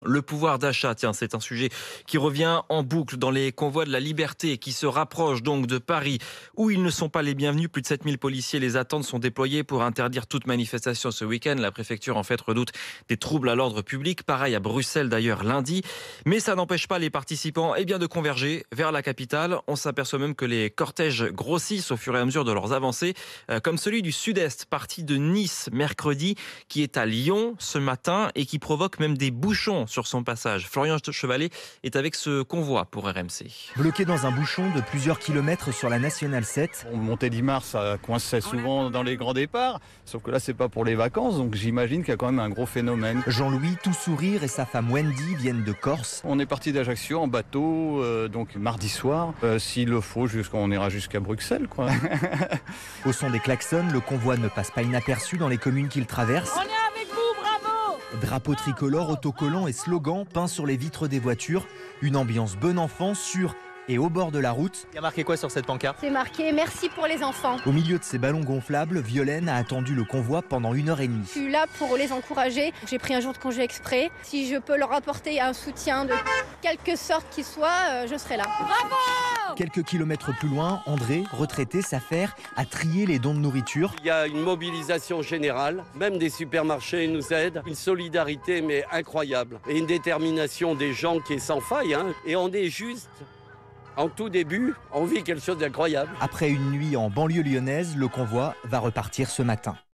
Le pouvoir d'achat, tiens, c'est un sujet qui revient en boucle dans les convois de la liberté qui se rapprochent donc de Paris, où ils ne sont pas les bienvenus. Plus de 7000 policiers les attendent, sont déployés pour interdire toute manifestation ce week-end. La préfecture, en fait, redoute des troubles à l'ordre public. Pareil à Bruxelles, d'ailleurs, lundi. Mais ça n'empêche pas les participants de converger vers la capitale. On s'aperçoit même que les cortèges grossissent au fur et à mesure de leurs avancées, comme celui du Sud-Est, parti de Nice mercredi, qui est à Lyon ce matin et qui provoque même des bouchons sur son passage. Florian Chevalet est avec ce convoi pour RMC. Bloqué dans un bouchon de plusieurs kilomètres sur la Nationale 7. On montait dimanche, ça coinçait souvent dans les grands départs, sauf que là c'est pas pour les vacances, donc j'imagine qu'il y a quand même un gros phénomène. Jean-Louis, tout sourire, et sa femme Wendy viennent de Corse. On est parti d'Ajaccio en bateau, donc mardi soir. S'il le faut, on ira jusqu'à Bruxelles, quoi. Au son des klaxons, le convoi ne passe pas inaperçu dans les communes qu'il traverse. On est avec vous, bravo! Drapeaux tricolores, autocollants et slogans peints sur les vitres des voitures. Une ambiance bon enfant, sûre et au bord de la route. Il y a marqué quoi sur cette pancarte? C'est marqué « Merci pour les enfants ». Au milieu de ces ballons gonflables, Violaine a attendu le convoi pendant 1h30. Je suis là pour les encourager. J'ai pris un jour de congé exprès. Si je peux leur apporter un soutien de quelque sorte qu'il soit, je serai là. Bravo! Quelques kilomètres plus loin, André, retraité, s'affaire à trier les dons de nourriture. Il y a une mobilisation générale, même des supermarchés nous aident, une solidarité mais incroyable et une détermination des gens qui est sans faille. Et on est juste en tout début, on vit quelque chose d'incroyable. Après une nuit en banlieue lyonnaise, le convoi va repartir ce matin.